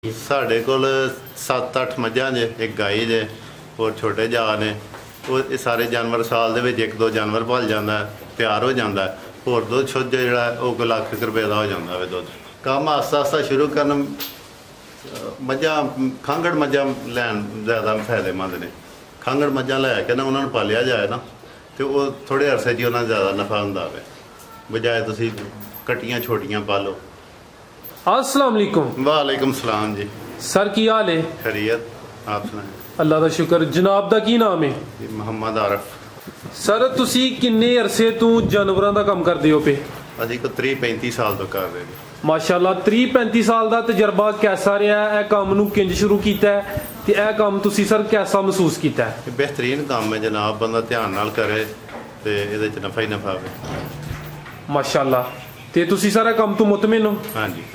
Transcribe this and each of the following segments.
ਸਾਡੇ ਕੋਲ 7-8 ਮੱਝਾਂ ਜੇ, ਇੱਕ ਗਾਈ ਜੇ, ਹੋਰ ਛੋਟੇ ਜਾ ਨੇ। ਉਹ ਇਹ ਸਾਰੇ ਜਾਨਵਰ ਸਾਲ ਦੇ ਵਿੱਚ 1-2 ਜਾਨਵਰ ਪਲ ਜਾਂਦਾ, ਤਿਆਰ ਹੋ ਜਾਂਦਾ। ਹੋਰ ਦੁੱਧ ਸ਼ੁੱਧ ਜਿਹੜਾ ਉਹ ਕੋਈ ਲੱਖ ਰੁਪਏ ਦਾ ਹੋ ਜਾਂਦਾ ਵੇ ਦੁੱਧ। ਕੰਮ ਆਸਤਾ ਆਸਤਾ ਸ਼ੁਰੂ ਕਰਨ, ਮੱਝਾਂ ਖਾਂਗੜ ਮੱਝਾਂ ਲੈਣ ਜ਼ਿਆਦਾ ਫਾਇਦੇਮੰਦ ਨੇ। ਖਾਂਗੜ ਮੱਝਾਂ ਲੈ ਕੇ ਨਾ ਉਹਨਾਂ ਨੂੰ ਪਾਲਿਆ ਜਾਏ ਨਾ ਤੇ ਉਹ ਥੋੜ੍ਹੇ ਅਰਸੇ 'ਚ ਉਹਨਾਂ ਜ਼ਿਆਦਾ ਨਫਾ ਹੁੰਦਾ ਵੇ, ਬਜਾਏ ਤੁਸੀਂ ਕੱਟੀਆਂ ਛੋਟੀਆਂ ਪਾਲੋ। अस्सलाम वालेकुम। वालेकुम सलाम जी। सर की हाल है? खैरियत, आप सुनाएं? अल्लाह का शुक्र। जनाब दा की नाम है? मोहम्मद आरफ। सर तुसी किन्ने अरसे तू जानवरां दा काम करदे हो पे? ਅਸੀਂ ਕੋ 30-35 ਸਾਲ ਤੋਂ ਕਰ ਰਹੇ ਨੇ। माशाअल्लाह 30-35 साल दा तजर्बा कैसा रहा है? काम नू किंज शुरू कीता है ते ए काम तुसी सर कैसा महसूस कीता है? बेहतरीन काम है जनाब, बंदा ध्यान नाल करे ते ਇਹਦੇ ਚ ਨਫਾ ਹੀ ਨਫਾ ਹੋਵੇ। माशाअल्लाह। ते तुसी सारा काम तो मुतमिन हो? हाँ जी।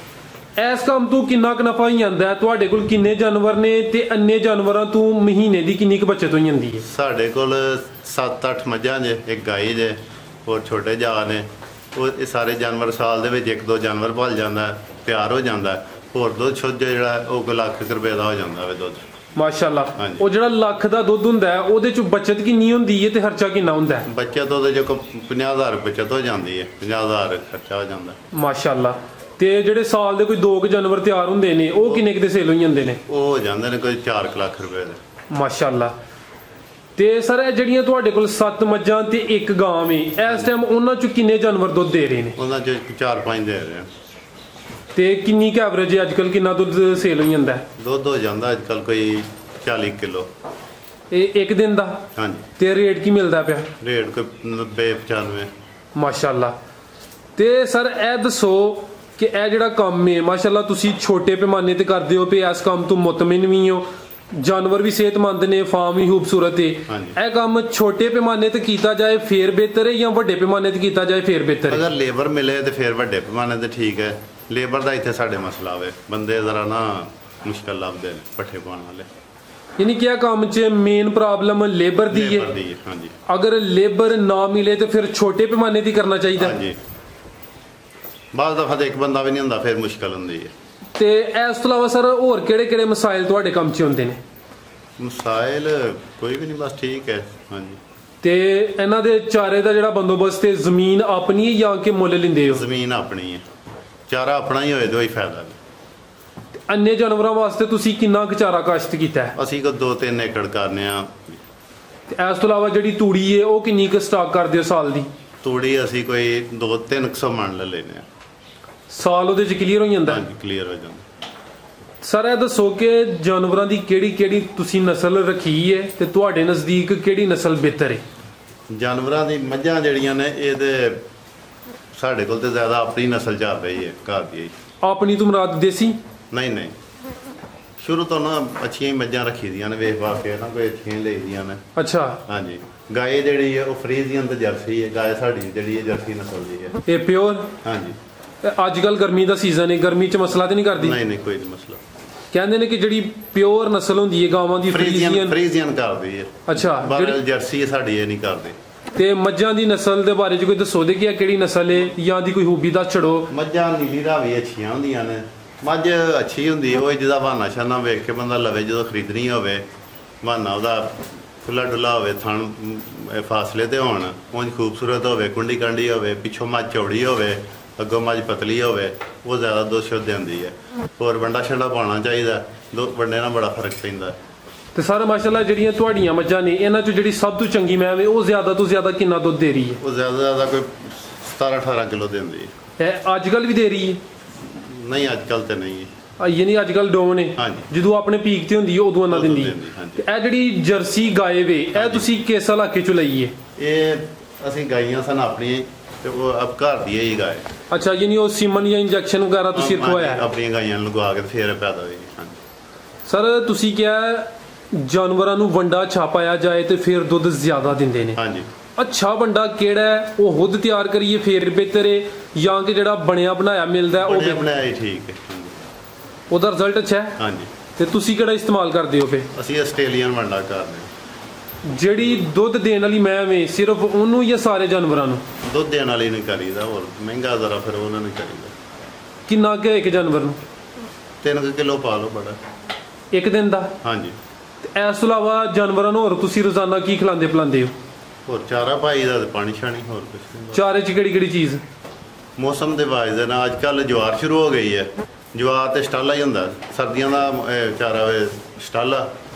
ਇਸ ਕੰਮ ਤੋਂ ਕਿੰਨਾ ਕੁ ਨਫਾ ਹੀ ਆਂਦਾ ਹੈ? ਤੁਹਾਡੇ ਕੋਲ ਕਿੰਨੇ ਜਾਨਵਰ ਨੇ ਤੇ ਅੰਨੇ ਜਾਨਵਰਾਂ ਤੋਂ ਮਹੀਨੇ ਦੀ ਕਿੰਨੀ ਕੁ ਬਚਤ ਹੋ ਜਾਂਦੀ ਹੈ? ਸਾਡੇ ਕੋਲ 7-8 ਮੱਝਾਂ ਜੇ, ਇੱਕ ਗਾਈ ਜੇ, ਹੋਰ ਛੋਟੇ ਜਾ ਨੇ। ਉਹ ਇਹ ਸਾਰੇ ਜਾਨਵਰ ਸਾਲ ਦੇ ਵਿੱਚ 1-2 ਜਾਨਵਰ ਪਲ ਜਾਂਦਾ, ਤਿਆਰ ਹੋ ਜਾਂਦਾ। ਹੋਰ ਦੁੱਧ ਸ਼ੁੱਧ ਜਿਹੜਾ ਉਹ ਕੋਈ ਲੱਖ ਰੁਪਏ ਦਾ ਹੋ ਜਾਂਦਾ ਵੇ ਦੁੱਧ। ਮਾਸ਼ਾਅੱਲਾ। ਉਹ ਜਿਹੜਾ ਲੱਖ ਦਾ ਦੁੱਧ ਹੁੰਦਾ ਹੈ ਉਹਦੇ ਚ ਬਚਤ ਕਿੰਨੀ ਹੁੰਦੀ ਹੈ ਤੇ ਖਰਚਾ ਕਿੰਨਾ ਹੁੰਦਾ ਹੈ? ਬੱਚਤ ਉਹਦੇ ਜੋ 50,000 ਬਚਤ ਹੋ ਜਾਂਦੀ ਹੈ, 50,000 ਖਰਚਾ ਹੋ ਜਾਂਦਾ। ਮਾਸ਼ਾਅੱਲਾ। ਤੇ ਜਿਹੜੇ ਸਾਲ ਦੇ ਕੋਈ 2 ਜਾਨਵਰ ਤਿਆਰ ਹੁੰਦੇ ਨੇ ਉਹ ਕਿੰਨੇ ਕੁ ਦੇ ਸੇਲ ਹੋ ਜਾਂਦੇ ਨੇ? ਉਹ ਹੋ ਜਾਂਦੇ ਨੇ ਕੋਈ 4 ਲੱਖ ਰੁਪਏ ਦੇ। ਮਾਸ਼ਾਅੱਲਾ। ਤੇ ਸਰ ਇਹ ਜਿਹੜੀਆਂ ਤੁਹਾਡੇ ਕੋਲ 7 ਮੱਝਾਂ ਤੇ ਇੱਕ ਗਾਂ ਹੈ, ਇਸ ਟਾਈਮ ਉਹਨਾਂ ਚੋਂ ਕਿੰਨੇ ਜਾਨਵਰ ਦੁੱਧ ਦੇ ਰਹੇ ਨੇ? ਉਹਨਾਂ ਚ 4-5 ਦੇ ਰਹੇ ਆ। ਤੇ ਕਿੰਨੀ ਕੁ ਐਵਰੇਜ ਅੱਜ ਕੱਲ ਕਿੰਨਾ ਦੁੱਧ ਸੇਲ ਹੋ ਜਾਂਦਾ ਹੈ? ਦੁੱਧ ਹੋ ਜਾਂਦਾ ਅੱਜ ਕੱਲ ਕੋਈ 40 ਕਿਲੋ ਇਹ ਇੱਕ ਦਿਨ ਦਾ? ਹਾਂਜੀ। ਤੇ ਰੇਟ ਕੀ ਮਿਲਦਾ ਪਿਆ? ਰੇਟ ਕੋਈ 90-95। ਮਾਸ਼ਾਅੱਲਾ। ਤੇ ਸਰ ਇਹ ਦੱਸੋ ਕਿ ਇਹ ਜਿਹੜਾ ਕੰਮ ਹੈ ਮਾਸ਼ਾਅੱਲਾ ਤੁਸੀਂ ਛੋਟੇ ਪੈਮਾਨੇ ਤੇ ਕਰਦੇ ਹੋ, ਤੇ ਇਸ ਕੰਮ ਤੋਂ ਮੁਤਮਿਨ ਵੀ ਹੋ, ਜਾਨਵਰ ਵੀ ਸਿਹਤਮੰਦ ਨੇ, ਫਾਰਮ ਵੀ ਖੂਬਸੂਰਤ ਹੈ। ਇਹ ਕੰਮ ਛੋਟੇ ਪੈਮਾਨੇ ਤੇ ਕੀਤਾ ਜਾਏ ਫੇਰ ਬਿਹਤਰ ਹੈ ਜਾਂ ਵੱਡੇ ਪੈਮਾਨੇ ਤੇ ਕੀਤਾ ਜਾਏ ਫੇਰ ਬਿਹਤਰ ਹੈ? ਅਗਰ ਲੇਬਰ ਮਿਲੇ ਤੇ ਫੇਰ ਵੱਡੇ ਪੈਮਾਨੇ ਤੇ ਠੀਕ ਹੈ। ਲੇਬਰ ਦਾ ਇੱਥੇ ਸਾਡੇ ਮਸਲਾ ਹੋਵੇ, ਬੰਦੇ ਜ਼ਰਾ ਨਾ ਮੁਸ਼ਕਲ ਲੱਭਦੇ ਨੇ ਪੱਠੇ ਪਾਉਣ ਵਾਲੇ। यानी कि काम च मेन प्रॉब्लम लेबर दी है। हाँ जी। अगर लेबर ना मिले तो फिर छोटे पैमाने दी करना चाहिए। हाँ जी। बाद दफा तो एक बंदा भी नहीं होंदा, फिर मुश्किल होंदी है। ते इस तो इलावा सर होर केड़े-केड़े मसाइल तुहाडे काम च होंदे ने? मसाइल कोई भी नहीं, बस ठीक है। हाँ जी। ते इन्हां दे चारे दा जेहड़ा बंदोबस्त है जमीन अपनी है या कि मुੱਲ लिंदे हो? जमीन अपनी है, चारा अपना ही होए तो ही फायदा है। अन्य जानवरों वास्ते तुसी किन्ना क चारा काश्त कीता है? ਅਸੀਂ ਕੋ 2-3 ਏਕੜ ਕਰਨੇ ਆ। ਤੇ ਇਸ ਤੋਂ ਇਲਾਵਾ ਜਿਹੜੀ ਤੂੜੀ ਹੈ ਉਹ ਕਿੰਨੀ ਕ ਸਟਾਕ ਕਰਦੇ ਹੋ ਸਾਲ ਦੀ? ਤੂੜੀ ਅਸੀਂ ਕੋਈ 2-300 ਮਣ ਲੈ ਲੈਨੇ ਆ। ਸਾਲ ਉਹਦੇ ਚ ਕਲੀਅਰ ਹੋ ਜਾਂਦਾ? ਹਾਂਜੀ, ਕਲੀਅਰ ਹੋ ਜਾਂਦਾ। ਸਰ ਇਹ ਦੱਸੋ ਕਿ ਜਾਨਵਰਾਂ ਦੀ ਕਿਹੜੀ ਤੁਸੀਂ ਨਸਲ ਰੱਖੀ ਹੈ ਤੇ ਤੁਹਾਡੇ ਨਜ਼ਦੀਕ ਕਿਹੜੀ ਨਸਲ ਬਿਹਤਰ ਹੈ? ਜਾਨਵਰਾਂ ਦੀ ਮੱਝਾਂ ਜਿਹੜੀਆਂ ਨੇ ਇਹਦੇ ਸਾਡੇ ਕੋਲ ਤੇ ਜ਼ਿਆਦਾ ਆਪਣੀ ਨਸਲ ਚੱਲ ਰਹੀ ਹੈ ਘਰ ਦੀ। ਆਪਣੀ ਤੋਂ ਮੁਰਾਦ ਦੇਸੀ? ਨਹੀਂ, ਸ਼ੁਰੂ ਤੋਂ ਨਾ ਅੱਛੀਆਂ ਹੀ ਮੱਝਾਂ ਰੱਖੀ ਦੀਆਂ ਨੇ, ਵੇਖ ਵਾ ਕੇ ਨਾ ਕੋਈ ਅੱਛੀਆਂ ਲਈ ਦੀਆਂ ਨੇ। ਅੱਛਾ। ਹਾਂਜੀ। ਗਾਏ ਜਿਹੜੀ ਹੈ ਉਹ ਫਰੀਜ਼ੀਅਨ ਤੇ ਜਰਸੀ ਹੈ। ਗਾਏ ਸਾਡੀ ਜਿਹੜੀ ਹੈ ਜਰਸੀ ਨਸਲ ਦੀ ਹੈ। ਇਹ ਪਿਓਰ? ਹਾਂਜੀ। ਅੱਜ ਕੱਲ ਗਰਮੀ ਦਾ ਸੀਜ਼ਨ ਹੈ, ਗਰਮੀ ਚ ਮਸਲਾ ਤੇ ਨਹੀਂ ਕਰਦੀ? ਨਹੀਂ, ਕੋਈ ਨਹੀਂ ਮਸਲਾ। ਕਹਿੰਦੇ ਨੇ ਕਿ ਜਿਹੜੀ ਪਿਓਰ ਨਸਲ ਹੁੰਦੀ ਹੈ ਗਾਵਾਂ ਦੀ ਫਰੀਜ਼ੀਅਨ ਕਰਦੀ ਹੈ। ਅੱਛਾ। ਜਿਹੜੀ ਜਰਸੀ ਹੈ ਸਾਡੀ ਇਹ ਨਹੀਂ ਕਰਦੀ। ਤੇ ਮੱਝਾਂ ਦੀ ਨਸਲ ਦੇ ਬਾਰੇ ਚ ਕੋਈ ਦੱਸੋ ਦੇ ਕਿ ਕਿਹੜੀ ਨਸਲ ਹੈ ਜਾਂ ਦੀ ਕੋਈ ਖੂਬੀ ਦੱਸ ਛੜੋ। ਮੱਝਾਂ ਨੀਲੀ ਰਾਵੀ ਅੱਛੀਆਂ ਹੁੰਦੀਆਂ ਨੇ। ਮੱਝ ਅੱਛੀ ਹੁੰਦੀ ਉਹ ਜਿਹਦਾ ਬਹਾਨਾ ਸ਼ਾਨਾ ਵੇਖ ਕੇ ਬੰਦਾ ਲਵੇ, ਜਦੋਂ ਖਰੀਦਣੀ ਹੋਵੇ ਬਹਾਨਾ ਉਹਦਾ ਖੁੱਲਾ ਡੁੱਲਾ ਹੋਵੇ, ਥਣ ਫਾਸਲੇ ਤੇ ਹੋਣ, ਉਂਝ ਖੂਬਸੂਰਤ ਹੋਵੇ, ਕੁੰਡੀ ਕਾਂਡੀ ਹੋਵੇ, ਪਿੱਛੋਂ ਮੱਝ ਚੌੜੀ ਹੋਵੇ, ਅੱਗੋਂ ਮੱਝ ਪਤਲੀ ਹੋਵੇ, ਉਹ ਜ਼ਿਆਦਾ ਦੁੱਧ ਸ਼ੁੱਧ ਹੁੰਦੀ ਹੈ। ਹੋਰ ਵੰਡਾ ਛੰਡਾ ਪਾਉਣਾ ਚਾਹੀਦਾ, ਵੰਡੇ ਨਾਲ ਬੜਾ ਫਰਕ ਪੈਂਦਾ। ਤੇ ਸਰ ਮਾਸ਼ਾਅੱਲਾ ਜਿਹੜੀਆਂ ਤੁਹਾਡੀਆਂ ਮੱਝਾਂ ਨੇ ਇਹਨਾਂ ਚੋਂ ਜਿਹੜੀ ਸਭ ਤੋਂ ਚੰਗੀ ਮੈਂ ਵੇ ਉਹ ਜ਼ਿਆਦਾ ਤੋਂ ਜ਼ਿਆਦਾ ਕਿੰਨਾ ਦੁੱਧ ਦੇ ਰਹੀ ਹੈ? ਉਹ ਜ਼ਿਆਦਾ ਕੋਈ 17-18 ਕਿਲੋ ਦਿੰਦੀ ਹੈ। ਇਹ ਅੱਜ ਕੱਲ ਵੀ ਦੇ ਰਹੀ ਹੈ? ਨਹੀਂ, ਅੱਜ ਕੱਲ ਤੇ ਨਹੀਂ ਹੈ। ਯਾਨੀ ਅੱਜ ਕੱਲ ਡੋਨ ਨੇ ਜਦੋਂ ਆਪਣੇ ਪੀਕ ਤੇ ਹੁੰਦੀ ਹੈ ਉਦੋਂ ਇਹਨਾਂ ਦਿੰਦੀ ਹੈ। ਤੇ ਇਹ ਜਿਹੜੀ ਜਰਸੀ ਗਾਏ ਵੇ ਇਹ ਤੁਸੀਂ ਕਿਸ ਇਲਾਕੇ ਚੋਂ ਲਈ ਹੈ? ਇਹ ਅਸੀਂ ਗਾਈਆਂ ਸਨ ਆਪਣੀਆਂ ਤੇ ਉਹ ਅਬ ਘਰ ਦੀ ਹੀ ਗਾਏ। ਅੱਛਾ, ਯਾਨੀ ਉਹ ਸੀਮਨ ਜਾਂ ਇੰਜੈਕਸ਼ਨ ਵਗੈਰਾ ਤੁਸੀਂ ਰਖਵਾਇਆ? ਆਪਣੀਆਂ ਗਾਈਆਂ ਨੂੰ ਲਗਵਾ ਕੇ ਫਿਰ ਪੈਦਾ ਹੋਈ। ਸਰ ਤੁਸੀਂ ਕਿਹਾ ਜਾਨਵਰਾਂ ਨੂੰ ਵੰਡਾ ਛਾਪਾਇਆ ਜਾਏ ਤੇ ਫਿਰ ਦੁੱਧ ਜ਼ਿਆਦਾ ਦਿੰਦੇ ਨੇ। ਹਾਂਜੀ। ਅੱਛਾ ਵੰਡਾ ਕਿਹੜਾ ਹੈ? ਉਹ ਖੁਦ ਤਿਆਰ ਕਰੀਏ ਫੇਰ ਬਿਹਤਰ ਹੈ ਜਾਂ ਕਿ ਜਿਹੜਾ ਬਣਿਆ ਬਣਾਇਆ ਮਿਲਦਾ ਉਹ ਬਣਾਇਆ ਠੀਕ ਹੈ? ਉਹਦਾ ਰਿਜ਼ਲਟ ਅੱਛਾ ਹੈ? ਹਾਂਜੀ। ਤੇ ਤੁਸੀਂ ਕਿਹੜਾ ਇਸਤੇਮਾਲ ਕਰਦੇ ਹੋ? ਅਸੀਂ ਆਸਟ੍ਰੇਲੀਅਨ ਵੰਡਾ ਕਰਦੇ ਹਾਂ। ਜਿਹੜੀ ਦੁੱਧ ਦੇਣ ਵਾਲੀ ਮੈਂ ਵੇ ਸਿਰਫ ਉਹਨੂੰ ਜਾਂ ਸਾਰੇ ਜਾਨਵਰਾਂ ਨੂੰ? ਦੁੱਧ ਦੇਣ ਵਾਲੀ ਨਹੀਂ ਕਰੀਦਾ, ਹੋਰ ਮਹਿੰਗਾ ਜ਼ਰਾ ਫਿਰ ਉਹਨਾਂ ਨੂੰ ਕਰੀਦਾ। ਕਿੰਨਾ ਕੁ ਇੱਕ ਜਾਨਵਰ ਨੂੰ? 3 ਕਿਲੋ ਪਾ ਲਓ ਬੜਾ। ਇੱਕ ਦਿਨ ਦਾ? ਹਾਂਜੀ। ਤੇ ਇਸ ਤੋਂ ਇਲਾਵਾ ਜਾਨਵਰਾਂ ਨੂੰ ਹੋਰ ਤੁਸੀਂ ਰੋਜ਼ਾਨਾ ਕੀ ਖਿਲਾਉਂਦੇ ਪਿਲਾਉਂਦੇ ਹੋ? ਹੋਰ ਚਾਰਾ ਪਾਈ ਦਾ ਤੇ ਪਾਣੀ ਛਾਣੀ, ਹੋਰ ਕੁਛ ਨਹੀਂ। ਚਾਰੇ 'ਚ ਕਿਹੜੀ ਕਿਹੜੀ ਚੀਜ਼? ਮੌਸਮ ਦੇ ਵਾਈਜ਼ ਦੇ ਨਾਲ ਅੱਜ ਕੱਲ੍ਹ ਜਵਾਰ ਸ਼ੁਰੂ ਹੋ ਗਈ ਹੈ। ਜਵਾਰ ਤੇ ਸਟਾਲਾ ਹੀ ਹੁੰਦਾ, ਸਰਦੀਆਂ ਦਾ ਚਾਰਾ ਵੇ ਸਟਾਲਾ,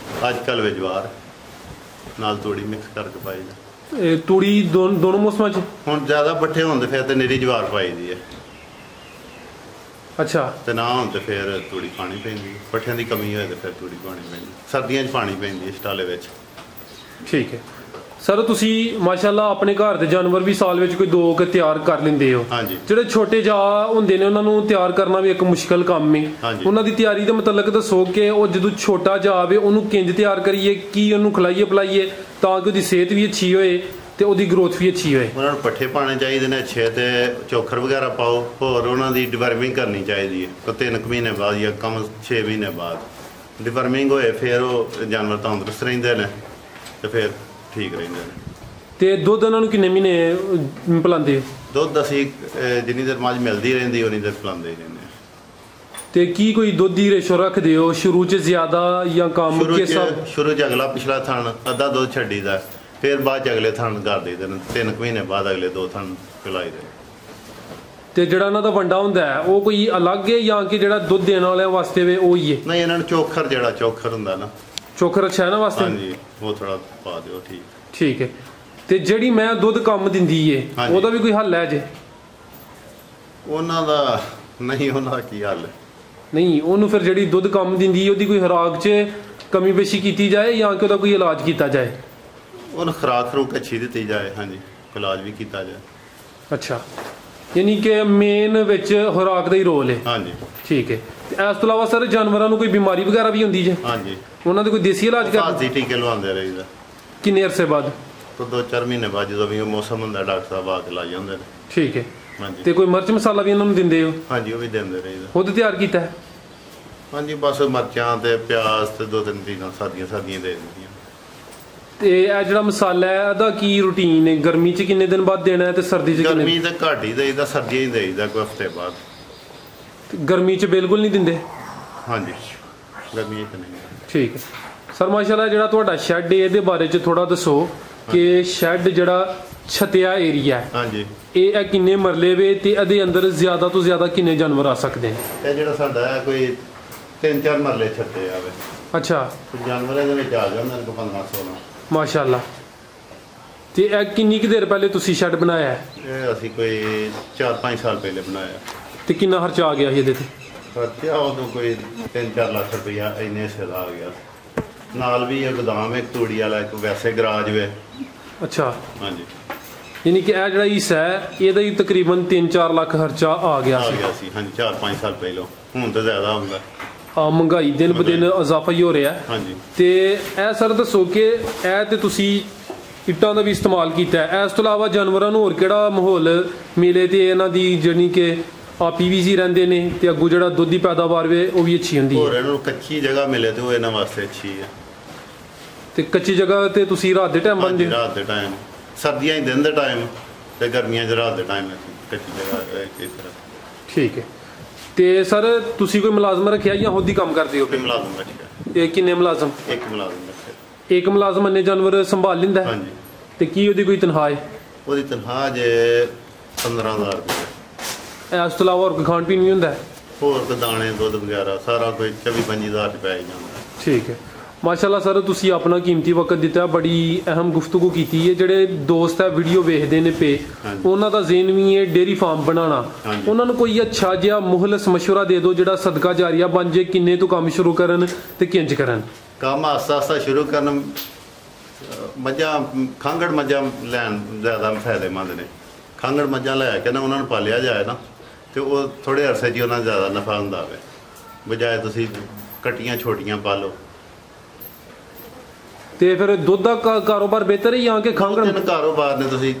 ਅੱਜ ਕੱਲ੍ਹ ਵੇ ਜਵਾਰ ਨਾਲ ਤੂੜੀ ਮਿਕਸ ਕਰਕੇ ਪਾਈ ਦਾ। ਇਹ ਤੂੜੀ ਦੋਨੋਂ ਮੌਸਮਾਂ 'ਚ? ਹੁਣ ਜ਼ਿਆਦਾ ਪੱਠੇ ਹੋਣ ਤੇ ਫਿਰ ਤੇ ਨਿਰੀ ਜਵਾਰ ਪਾਈ ਦੀ ਹੈ। ਅੱਛਾ। ਤੇ ਨਾ ਹੋਣ ਤੇ ਫਿਰ ਤੂੜੀ ਪਾਣੀ ਪੈਂਦੀ ਹੈ। ਪੱਠਿਆਂ ਦੀ ਕਮੀ ਹੋਏ ਤੇ ਫਿਰ ਤੂੜੀ ਪਾਣੀ ਪੈਂਦੀ, ਸਰਦੀਆਂ 'ਚ ਪਾਣੀ ਪੈਂਦੀ ਹੈ ਸਟਾਲੇ ਵਿੱਚ। ਠੀਕ ਹੈ ਸਰ, ਤੁਸੀਂ ਮਾਸ਼ਾਅੱਲਾ ਆਪਣੇ ਘਰ ਦੇ ਜਾਨਵਰ ਵੀ ਸਾਲ ਵਿੱਚ ਕੋਈ 2 ਕੁ ਤਿਆਰ ਕਰ ਲੈਂਦੇ ਹੋ। ਹਾਂਜੀ। ਜਿਹੜੇ ਛੋਟੇ ਜਾ ਹੁੰਦੇ ਨੇ ਉਹਨਾਂ ਨੂੰ ਤਿਆਰ ਕਰਨਾ ਵੀ ਇੱਕ ਮੁਸ਼ਕਲ ਕੰਮ ਹੈ। ਉਹਨਾਂ ਦੀ ਤਿਆਰੀ ਦੇ ਮੁਤਲਕ ਦੱਸੋ ਕਿ ਉਹ ਜਦੋਂ ਛੋਟਾ ਜਾ ਆਵੇ ਉਹਨੂੰ ਕਿੰਜ ਤਿਆਰ ਕਰੀਏ, ਕੀ ਉਹਨੂੰ ਖਿਲਾਈਏ ਪਿਲਾਈਏ ਤਾਂ ਕਿ ਉਹਦੀ ਸਿਹਤ ਵੀ ਅੱਛੀ ਹੋਏ ਤੇ ਉਹਦੀ ਗਰੋਥ ਵੀ ਅੱਛੀ ਹੋਏ? ਉਹਨਾਂ ਨੂੰ ਪੱਠੇ ਪਾਣੇ ਚਾਹੀਦੇ ਨੇ ਅੱਛੇ, ਤੇ ਚੋਖਰ ਵਗੈਰਾ ਪਾਓ। ਹੋਰ ਉਹਨਾਂ ਦੀ ਡਿਵਰਮਿੰਗ ਕਰਨੀ ਚਾਹੀਦੀ ਹੈ ਕੋਈ 3 ਮਹੀਨੇ ਬਾਅਦ ਜਾਂ ਕਮ 6 ਮਹੀਨੇ ਬਾਅਦ ਡਿਵਰਮਿੰਗ ਹੋਏ, ਫਿਰ ਉਹ ਜਾਨਵਰ ਤੰਦਰੁਸਤ ਰਹਿੰਦੇ ਨੇ ਤੇ ਫਿਰ ਠੀਕ ਰਹਿੰਦੇ ਨੇ। ਤੇ ਦੁੱਧ ਉਹਨਾਂ ਨੂੰ ਕਿੰਨੇ ਮਹੀਨੇ ਪਿਲਾਉਂਦੇ ਹੋ? ਦੁੱਧ ਅਸੀਂ ਜਿੰਨੀ ਦੇਰ ਮੱਝ ਮਿਲਦੀ ਰਹਿੰਦੀ ਉਨੀ ਦੇਰ ਪਿਲਾਉਂਦੇ ਹੀ ਰਹਿੰਦੇ ਹਾਂ। ਤੇ ਕੀ ਕੋਈ ਦੁੱਧ ਦੀ ਰੇਸ਼ੋ ਰੱਖਦੇ ਹੋ ਸ਼ੁਰੂ 'ਚ ਜ਼ਿਆਦਾ ਜਾਂ ਕਮ? ਸ਼ੁਰੂ 'ਚ ਅਗਲਾ ਪਿਛਲਾ ਥਣ ਅੱਧਾ ਦੁੱਧ ਛੱਡੀਦਾ, ਫਿਰ ਬਾਅਦ 'ਚ ਅਗਲੇ ਥਣ ਕਰ ਦਈਦੇ ਨੇ। 3 ਮਹੀਨੇ ਬਾਅਦ ਅਗਲੇ 2 ਥਣ ਪਿਲਾਈ ਦੇ। ਤੇ ਜਿਹੜਾ ਇਹਨਾਂ ਦਾ ਵੰਡਾ ਹੁੰਦਾ ਹੈ ਉਹ ਕੋਈ ਅਲੱਗ ਹੈ ਜਾਂ ਕਿ ਜਿਹੜਾ ਦੁੱਧ ਦੇਣ ਵਾਲਿਆਂ ਵਾਸਤੇ ਵੇ ਉਹ ਹੀ ਹੈ? ਨਹੀਂ, ਇਹਨਾਂ ਨੂੰ ਚੋਖਰ, ਜਿਹੜਾ ਚੋਖਰ ਹੁੰਦਾ ਨਾ, ਚੋਖਰ ਅੱਛਾ ਹੈ ਨਾ ਵਾਸਤੇ? ਹਾਂਜੀ, ਉਹ ਥੋੜਾ ਪਾ ਦਿਓ। ਠੀਕ ਹੈ। ਤੇ ਜਿਹੜੀ ਮੈਂ ਦੁੱਧ ਕੰਮ ਦਿੰਦੀ ਏ ਉਹਦਾ ਵੀ ਕੋਈ ਹੱਲ ਹੈ ਜੇ? ਉਹਨਾਂ ਦਾ ਨਹੀਂ, ਉਹਨਾਂ ਦਾ ਕੀ ਹੱਲ? ਨਹੀਂ, ਉਹਨੂੰ ਫਿਰ ਜਿਹੜੀ ਦੁੱਧ ਕੰਮ ਦਿੰਦੀ ਹੈ ਉਹਦੀ ਕੋਈ ਖੁਰਾਕ 'ਚ ਕਮੀ ਪੇਸ਼ੀ ਕੀਤੀ ਜਾਏ ਜਾਂ ਕਿ ਉਹਦਾ ਕੋਈ ਇਲਾਜ ਕੀਤਾ ਜਾਏ? ਉਹਨੂੰ ਖੁਰਾਕ ਖਰੂਕ ਅੱਛੀ ਦਿੱਤੀ ਜਾਏ। ਹਾਂਜੀ, ਇਲਾਜ ਵੀ ਕੀਤਾ ਜਾਏ। ਅੱਛਾ, ਯਾਨੀ ਕਿ ਮੇਨ ਵਿੱਚ ਖੁਰਾਕ ਦਾ ਹੀ ਰੋਲ ਹੈ। ਹਾਂਜੀ। ਠੀਕ ਹੈ। ਤੇ ਇਸ ਤੋਂ ਇਲਾਵਾ ਸਰ ਜਾਨਵਰਾਂ ਨੂੰ ਕੋਈ ਬਿਮਾਰੀ ਵਗੈਰਾ ਵੀ ਹੁੰਦੀ ਜੇ? ਹਾਂਜੀ। ਉਹਨਾਂ ਦੇ ਕੋਈ ਦੇਸੀ ਇਲਾਜ ਕਰਦੇ? ਟੀਕੇ ਲਵਾਉਂਦੇ ਰਹੀਦਾ। ਕਿੰਨੇ ਅਰਸੇ ਬਾਅਦ? 2-4 ਮਹੀਨੇ ਬਾਅਦ, ਜਦੋਂ ਵੀ ਮੌਸਮ ਹੁੰਦਾ ਡਾਕਟਰ ਸਾਹਿਬ ਆ ਕੇ ਲਾ ਜਾਂਦੇ ਨੇ। ਠੀਕ ਹੈ। ਹਾਂਜੀ। ਤੇ ਕੋਈ ਮਿਰਚ ਮਸਾਲਾ ਵੀ ਇਹਨਾਂ ਨੂੰ ਦਿੰਦੇ ਹੋ? ਹਾਂਜੀ, ਉਹ ਵੀ ਦਿੰਦੇ ਰਹੀਦਾ। ਖੁਦ ਤਿਆਰ ਕੀਤਾ ਹੈ? ਹਾਂਜੀ, ਬਸ ਮਿਰਚਾਂ ਤੇ ਪਿਆਜ਼ ਤੇ 2-3 ਚੀਜ਼ਾਂ ਸਾਦੀਆਂ ਦੇ ਦਿੰਦੀਆਂ। ਤੇ ਇਹ ਜਿਹੜਾ ਮਸਾਲਾ ਹੈ ਇਹਦਾ ਕੀ ਰੂਟੀਨ ਹੈ? ਗਰਮੀ 'ਚ ਕਿੰਨੇ ਦਿਨ ਬਾਅਦ ਦੇਣਾ ਹੈ ਤੇ ਸਰਦੀ 'ਚ ਕਿੰਨੇ? ਗਰਮੀ ਤੇ ਘੱਟ ਹੀ ਦੇਈਦਾ, ਸਰਦੀਆਂ ਹੀ ਦੇਈਦਾ ਕੋਈ ਹਫ਼ਤੇ ਬਾਅਦ। ਗਰਮੀ 'ਚ ਬਿਲਕੁਲ ਨਹੀਂ ਦਿੰਦੇ? ਹਾਂਜੀ, ਗਰਮੀ 'ਚ ਨਹੀਂ। ਠੀਕ ਹੈ ਸਰ, ਮਾਸ਼ਾਅੱਲਾ ਜਿਹੜਾ ਤੁਹਾਡਾ ਸ਼ੈੱਡ ਹੈ ਇਹਦੇ ਬਾਰੇ 'ਚ ਥੋੜਾ ਦੱਸੋ ਕਿ ਸ਼ੈੱਡ ਜਿਹੜਾ ਛਤਿਆ ਏਰੀਆ ਹੈ, ਹਾਂਜੀ, ਇਹ ਕਿੰਨੇ ਮਰਲੇ ਵੇ ਤੇ ਇਹਦੇ ਅੰਦਰ ਜ਼ਿਆਦਾ ਤੋਂ ਜ਼ਿਆਦਾ ਕਿੰਨੇ ਜਾਨਵਰ ਆ ਸਕਦੇ ਨੇ? ਇਹ ਜਿਹੜਾ ਸਾਡਾ ਹੈ ਕੋਈ 3-4 ਮਰਲੇ ਛੱਤੇ ਆਵੇ। ਅੱਛਾ। ਜਾਨਵਰ ਇਹਦੇ ਵਿੱਚ ਆ ਜਾਂਦੇ ਨੇ 15-16। ਮਾਸ਼ਾਅੱਲਾ। ਤੇ ਇਹ ਕਿੰਨੀ ਕੁ ਦੇਰ ਪਹਿਲੇ ਤੁਸੀਂ ਸ਼ੈੱਡ ਬਣਾਇਆ ਹੈ? ਇਹ ਅਸੀਂ ਕੋਈ 4-5 ਸਾਲ ਪਹਿਲੇ ਬਣਾਇਆ। ਤੇ ਕਿੰਨਾ ਖਰਚਾ ਆ ਗਿਆ ਸੀ ਇਹਦੇ ਤੇ? ਖਰਚਾ ਉਦੋਂ ਕੋਈ 3-4 ਲੱਖ ਰੁਪਇਆ ਇੰਨੇ ਹਿੱਸੇ ਦਾ ਆ ਗਿਆ। ਨਾਲ ਵੀ ਇਹ ਗੋਦਾਮ ਇੱਕ ਤੂੜੀ ਵਾਲਾ, ਇੱਕ ਵੈਸੇ ਗਰਾਜ ਵੇ। ਅੱਛਾ। ਹਾਂਜੀ। ਯਾਨੀ ਕਿ ਇਹ ਜਿਹੜਾ ਹਿੱਸਾ ਹੈ ਇਹਦਾ ਹੀ ਤਕਰੀਬਨ 3-4 ਲੱਖ ਖਰਚਾ ਆ ਗਿਆ ਸੀ। ਹਾਂਜੀ, 4-5 ਸਾਲ ਪਹਿਲਾਂ। ਹੁਣ ਤਾਂ ਜ਼ਿਆਦਾ ਹੁੰਦਾ। ਮਹਿੰਗਾਈ ਦਿਨ ਬ ਦਿਨ ਇਜ਼ਾਫਾ ਹੀ ਹੋ ਰਿਹਾ। ਹਾਂਜੀ। ਤੇ ਇਹ ਸਰ ਦੱਸੋ ਕਿ ਇਹ ਤੇ ਤੁਸੀਂ ਇੱਟਾਂ ਦਾ ਵੀ ਇਸਤੇਮਾਲ ਕੀਤਾ ਹੈ, ਇਸ ਤੋਂ ਇਲਾਵਾ ਜਾਨਵਰਾਂ ਨੂੰ ਹੋਰ ਕਿਹੜਾ ਮਾਹੌਲ ਮਿਲੇ ਤੇ ਇਹਨਾਂ ਦੀ ਜਿਹੜੀ ਕਿ PVC ਰਹਿੰਦੇ ਨੇ ਤੇ ਅੱਗੋਂ ਜਿਹੜਾ ਦੁੱਧ ਦੀ ਪੈਦਾਵਾਰ ਵੇ ਉਹ ਵੀ ਅੱਛੀ ਹੁੰਦੀ ਹੈ? ਹੋਰ ਇਹਨਾਂ ਨੂੰ ਕੱਚੀ ਜਗ੍ਹਾ ਮਿਲੇ ਤੇ ਉਹ ਇਹਨਾਂ ਵਾਸਤੇ ਅੱਛੀ ਹੈ। ਤੇ ਕੱਚੀ ਜਗ੍ਹਾ ਤੇ ਤੁਸੀਂ ਰਾਤ ਦੇ ਟਾਈਮ ਬੰਨ੍ਹਦੇ? ਰਾਤ ਦੇ ਟਾਈਮ, ਸਰਦੀਆਂ ਹੀ ਦਿਨ ਦੇ ਟਾਈਮ ਤੇ ਗਰਮੀਆਂ 'ਚ ਰਾਤ ਦੇ ਟਾਈਮ ਕੱਚੀ ਜਗ੍ਹਾ ਇਸ ਤਰ੍ਹਾਂ। ਠੀਕ ਹੈ। ਤੇ ਸਰ ਤੁਸੀਂ ਕੋਈ ਮੁਲਾਜ਼ਮ ਰੱਖਿਆ ਜਾਂ ਖੁਦ ਹੀ ਕੰਮ ਕਰਦੇ ਹੋ? ਮੁਲਾਜ਼ਮ ਰੱਖਿਆ। ਇਹ ਕਿੰਨੇ ਮੁਲਾਜ਼ਮ? ਇੱਕ ਮੁਲਾਜ਼ਮ ਰੱਖਿਆ। ਇੱਕ ਮੁਲਾਜ਼ਮ ਇੰਨੇ ਜਾਨਵਰ ਸੰਭਾਲ ਲੈਂਦਾ? ਹਾਂਜੀ। ਤੇ ਕੀ ਉਹਦੀ ਕੋਈ ਤਨਖਾਹ ਹੈ? ਉਹਦੀ ਤਨਖਾਹ ਜੇ 15,000 ਰੁਪਏ। ਇਸ ਤੋਂ ਇਲਾਵਾ ਹੋਰ ਕੋਈ ਖਾਣ ਪੀਣ ਵੀ ਹੁੰਦਾ? ਹੋਰ ਕੋਈ ਦਾਣੇ ਦੁੱਧ ਵਗੈਰਾ ਸਾਰਾ ਕੋਈ 24-25,000 ਰੁਪਏ ਹੀ ਜਾਂਦਾ। ਠੀਕ ਹੈ। ਮਾਸ਼ਾਅੱਲਾ ਸਰ, ਤੁਸੀਂ ਆਪਣਾ ਕੀਮਤੀ ਵਕਤ ਦਿੱਤਾ, ਬੜੀ ਅਹਿਮ ਗੁਫ਼ਤਗੂ ਕੀਤੀ ਹੈ। ਜਿਹੜੇ ਦੋਸਤ ਹੈ ਵੀਡੀਓ ਵੇਖਦੇ ਨੇ ਪੇ, ਉਹਨਾਂ ਦਾ ਜ਼ੇਨ ਵੀ ਹੈ ਡੇਅਰੀ ਫਾਰਮ ਬਣਾਉਣਾ, ਉਹਨਾਂ ਨੂੰ ਕੋਈ ਅੱਛਾ ਜਿਹਾ ਮੁਹਲਸ ਮਸ਼ਵਰਾ ਦੇ ਦਿਓ ਜਿਹੜਾ ਸਦਕਾ ਜਾਰੀਆ ਬਣ ਜੇ। ਕਿੰਨੇ ਤੋਂ ਕੰਮ ਸ਼ੁਰੂ ਕਰਨ ਤੇ ਕਿੰਜ ਕਰਨ? ਕੰਮ ਆਸਤਾ ਸ਼ੁਰੂ ਕਰਨ। ਮੱਝਾਂ, ਖਾਂਗੜ ਮੱਝਾਂ ਲੈਣ ਜ਼ਿਆਦਾ ਫਾਇਦੇਮੰਦ ਨੇ। ਖਾਂਗੜ ਮੱਝਾਂ ਲੈ ਕੇ ਨਾ ਉਹਨਾਂ ਨੂੰ ਪਾਲਿਆ ਜਾਏ ਨਾ ਤੇ ਉਹ ਥੋੜੇ ਅਰਸੇ 'ਚ ਹੀ ਉਹਨਾਂ ਨੂੰ ਜ਼ਿਆਦਾ ਨਫਾ ਹੁੰਦਾ ਹੋਵੇ, ਬਜਾਏ ਤੁਸੀਂ ਕੱਟੀਆਂ ਛੋਟੀਆਂ ਪਾਲੋ। ਤੇ ਫਿਰ ਦੁੱਧ ਦਾ ਕਾਰੋਬਾਰ ਬਿਹਤਰ ਹੈ ਜਾਂ ਕਿ ਖਾਂਗੜ? ਕਾਰੋਬਾਰ ਨੇ ਤੁਸੀਂ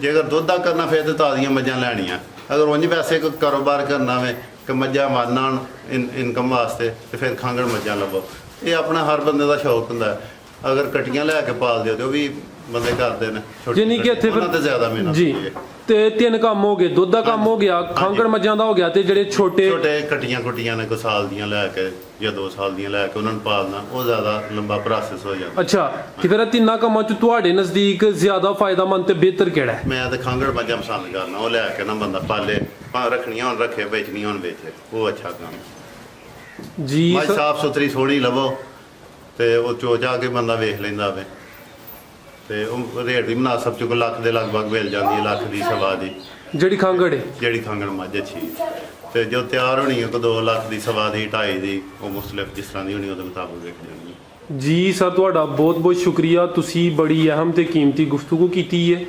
ਜੇਕਰ ਦੁੱਧ ਦਾ ਕਰਨਾ ਫਿਰ ਤਾਂ ਤਾਜ਼ੀਆਂ ਮੱਝਾਂ ਲੈਣੀਆਂ। ਅਗਰ ਉਂਝ ਵੈਸੇ ਕੋਈ ਕਾਰੋਬਾਰ ਕਰਨਾ ਵੇ ਕਿ ਮੱਝਾਂ ਮਾਰਨਾ ਇਨਕਮ ਵਾਸਤੇ ਤੇ ਫਿਰ ਖਾਂਗੜ ਮੱਝਾਂ ਲਵੋ। ਇਹ ਆਪਣਾ ਹਰ ਬੰਦੇ ਦਾ ਸ਼ੌਕ ਹੁੰਦਾ। ਅਗਰ ਕਟੀਆਂ ਲੈ ਕੇ ਪਾਲਦੇ ਹੋ ਤੇ ਉਹ ਵੀ ਬੰਦੇ ਕਰਦੇ ਨੇ ਯਾਨੀ ਕਿ ਇੱਥੇ ਉਹਨਾਂ ਤੇ ਜ਼ਿਆਦਾ ਮਿਹਨਤ ਜੀ ਹੁੰਦੀ ਹੈ। ਤੇ 3 ਕੰਮ ਹੋ ਗਏ, ਦੁੱਧ ਦਾ ਕੰਮ ਹੋ ਗਿਆ, ਖਾਂਗੜ ਮੱਝਾਂ ਦਾ ਹੋ ਗਿਆ, ਤੇ ਜਿਹੜੇ ਛੋਟੇ ਕਟੀਆਂ ਕੁੱਟੀਆਂ ਨੇ 1 ਸਾਲ ਦੀਆਂ ਲੈ ਕੇ ਜਾਂ 2 ਸਾਲ ਦੀਆਂ ਲੈ ਕੇ ਉਹਨਾਂ ਨੂੰ ਪਾਲਣਾ ਉਹ ਜ਼ਿਆਦਾ ਲੰਬਾ ਪ੍ਰੋਸੈਸ ਹੋ ਜਾਂਦਾ। ਅੱਛਾ, ਤੇ ਫਿਰ ਇਹ 3 ਕੰਮਾਂ ਚ ਤੁਹਾਡੇ ਨਜ਼ਦੀਕ ਜ਼ਿਆਦਾ ਫਾਇਦਾਮੰਦ ਤੇ ਬਿਹਤਰ ਕਿਹੜਾ ਹੈ? ਮੈਂ ਤਾਂ ਖਾਂਗੜ ਮੱਝਾਂ ਪਸੰਦ ਕਰਨਾ, ਉਹ ਲੈ ਕੇ ਨਾ ਬੰਦਾ ਪਾਲੇ, ਭਾਵੇਂ ਰੱਖਣੀਆਂ ਹੁਣ ਰੱਖੇ, ਵੇਚਣੀਆਂ ਹੁਣ ਵੇਚੇ, ਉਹ ਅੱਛਾ ਕੰਮ। ਜੀ ਮੱਝ ਸਾਫ ਸੁਥਰੀ ਸੋਹਣੀ ਲਵੋ ਤੇ ਉਹ ਚੋਚਾ ਕੇ ਬੰਦਾ ਵੇਖ ਲੈਂਦਾ ਵੇ ਤੇ ਉਹ ਰੇਟ ਵੀ ਮੁਨਾਸਬ ਚ ਕੋਈ ਲੱਖ ਦੇ ਲਗਭਗ ਮਿਲ ਜਾਂਦੀ ਹੈ, ਲੱਖ ਦੀ ਸਵਾ ਦੀ ਜਿਹੜੀ ਖਾਂਗੜ ਹੈ, ਜਿਹੜੀ ਖਾਂਗੜ ਮੱਝ ਅੱਛੀ। ਤੇ ਜੋ ਤਿਆਰ ਹੋਣੀ ਹੈ ਕੋਈ 2 ਲੱਖ ਦੀ, ਸਵਾ ਦੀ, 2.5 ਦੀ, ਉਹ ਮੁਖਤਲਿਫ ਜਿਸ ਤਰ੍ਹਾਂ ਦੀ ਹੋਣੀ ਉਹਦੇ ਮੁਤਾਬਕ ਵੇਖ ਜਾਂਦੀ ਹੈ। ਜੀ ਸਰ ਤੁਹਾਡਾ ਬਹੁਤ ਬਹੁਤ ਸ਼ੁਕਰੀਆ, ਤੁਸੀਂ ਬੜੀ ਅਹਿਮ ਤੇ ਕੀਮਤੀ ਗੁਫ਼ਤਗੂ ਕੀਤੀ ਹੈ।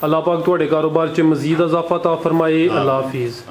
ਅੱਲਾਹ ਪਾਕ ਤੁਹਾਡੇ ਕਾਰੋਬਾਰ 'ਚ ਮਜ਼ੀਦ ਇਜ਼ਾਫਾ ਤਾ ਫਰਮਾਏ। ਅੱਲਾਹ ਹਾਫਿਜ਼।